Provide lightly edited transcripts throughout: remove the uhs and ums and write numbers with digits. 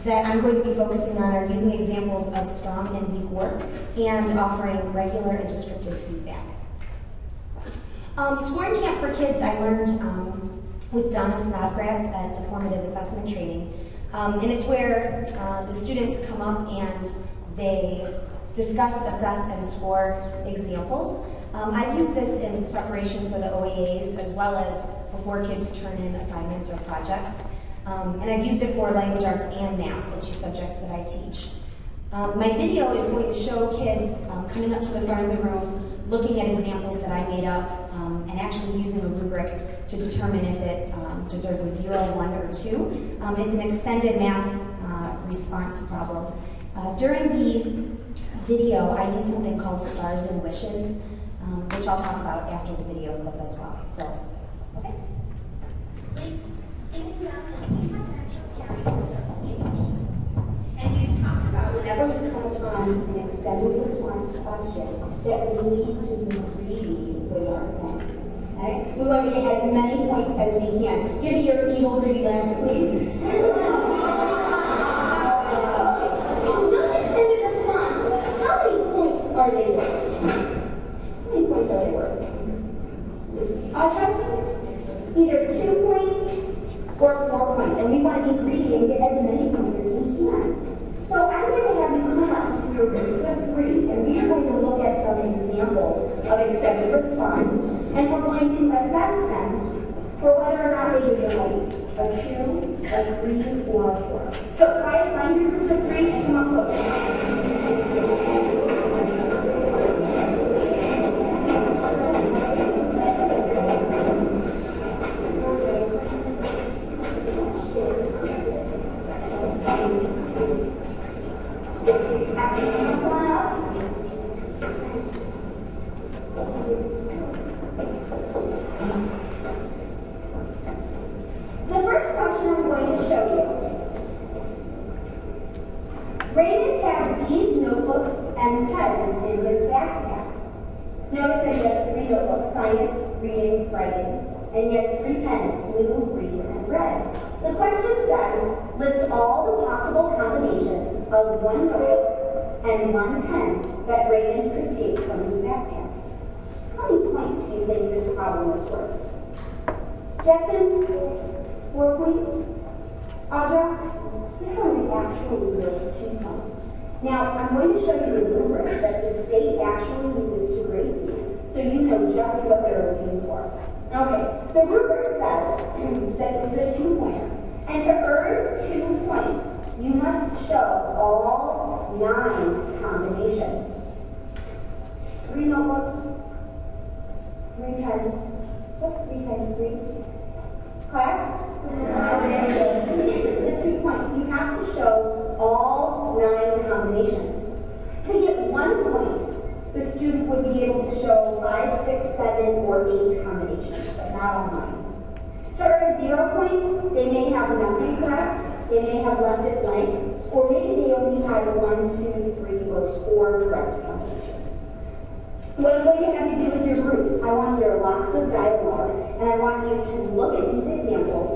that I'm going to be focusing on are using examples of strong and weak work and offering regular and descriptive feedback. Scoring Camp for Kids I learned with Donna Snodgrass at the formative assessment training. And it's where the students come up and they discuss, assess, and score examples. I've used this in preparation for the OAAs as well as before kids turn in assignments or projects. And I've used it for language arts and math, the two subjects that I teach. My video is going to show kids coming up to the front of the room, looking at examples that I made up, and actually using a rubric to determine if it deserves a 0, 1, or 2. It's an extended math response problem. During the video, I use something called Stars and Wishes, which I'll talk about after the video clip as well. So, okay. And we've talked about whenever we come upon an extended response question that we need to be greedy with our points. Okay? We want to get as many points as we can. Give me your evil greedy laughs, please. Not extended response. How many points are they worth? How many points are they worth? Either 2 points or 4 points, and we want to be greedy and get as many points as we can. So I'm going to have you come up with your groups of 3, and we are going to look at some examples of extended response, and we're going to assess them for whether or not they deserve a 2, a 3, or a 4. So find your groups of 3 and come up with them. And he has 3 pens, blue, green, and red. The question says, list all the possible combinations of 1 notebook and 1 pen that Raymond could take from his backpack. How many points do you think this problem is worth? Jackson? 4 points? Audra? This one is actually worth 2 points. Now, I'm going to show you a rubric that the state actually uses to grade these, so you know just what they're looking for. Okay, the rubric says that this is a 2-pointer, and to earn 2 points, you must show all 9 combinations. 3 notebooks, 3 pens. What's 3 times 3? Class? To get to the 2 points, you have to show all 9 combinations. To get 1 point, the student would be able to show 5, 6, 7, or 8 combinations, but not all 9. To earn 0 points, they may have nothing correct, they may have left it blank, or maybe they only had 1, 2, 3, or 4 correct combinations. What I'm going to have you do with your groups, I want to hear lots of dialogue, and I want you to look at these examples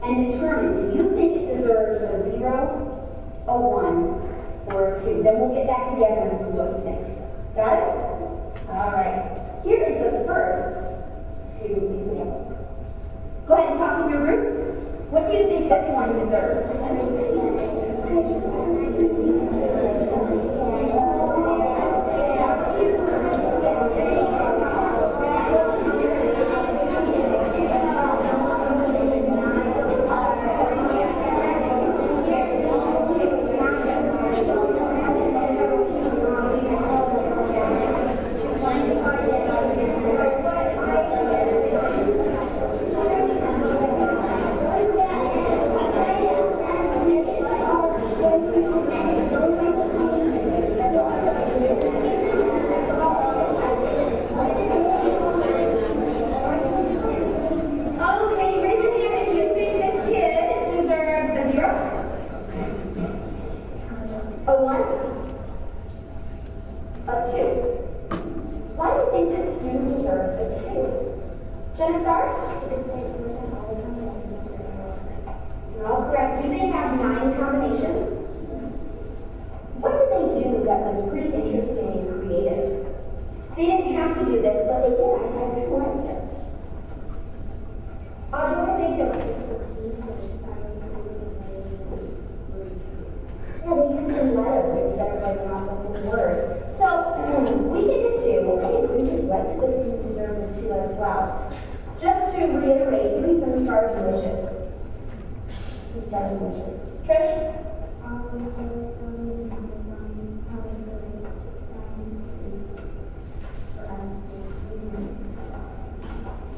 and determine, do you think it deserves a 0, a 1, or a 2? Then we'll get back together and see what you think. Got it? All right. Here is the first student example. Go ahead and talk with your groups. What do you think this one deserves? had 9 combinations. What did they do that was pretty interesting and creative? They didn't have to do this, but they did. I kind of liked it. Audrey, what did they do? Yeah, they used some letters instead of writing off the whole word. So, we think a 2. I agree with you. I think the student deserves a 2 as well. Just to reiterate, give me some stars and wishes. Some stars and wishes. Trish?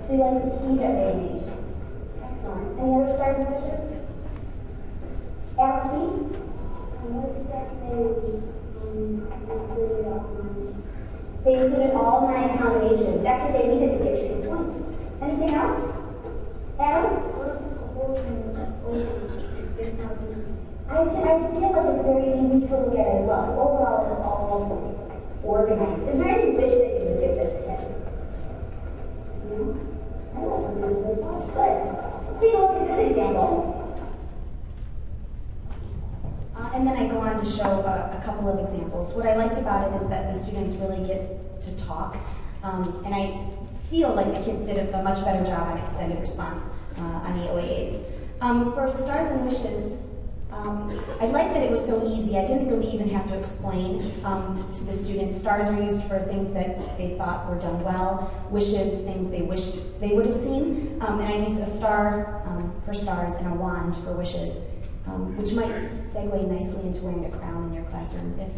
So you like the key that they made? Excellent. Any other stars and wishes? Alex B? They included all 9 combinations. That's what they needed to get 2 points. Anything else? Adam? I feel like it's very easy to look at as well. So overall, it's all organized. Is there any wish that you would give this kid? No? I don't remember this one. Good. Let's take a look at this example. And then I go on to show a couple of examples. What I liked about it is that the students really get to talk. And I feel like the kids did a much better job on extended response on the OAAs. For stars and wishes, I liked that it was so easy. I didn't really even have to explain to the students. Stars are used for things that they thought were done well. Wishes, things they wished they would have seen. And I used a star for stars and a wand for wishes, which might segue nicely into wearing a crown in your classroom if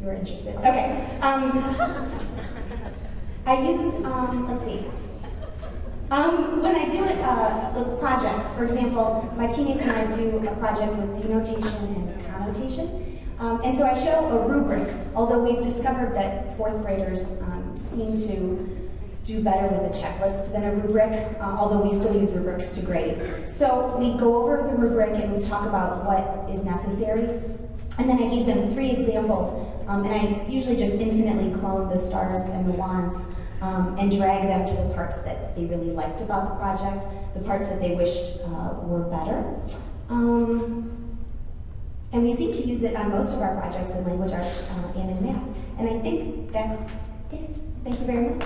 you're interested. Okay. I use, let's see. When I do it, projects, for example, my teammates and I do a project with denotation and connotation. And so I show a rubric, although we've discovered that 4th graders seem to do better with a checklist than a rubric, although we still use rubrics to grade. So we go over the rubric and we talk about what is necessary. And then I gave them 3 examples, and I usually just infinitely clone the stars and the wands and drag them to the parts that they really liked about the project, the parts that they wished were better. And we seem to use it on most of our projects in language arts and in math. And I think that's it. Thank you very much.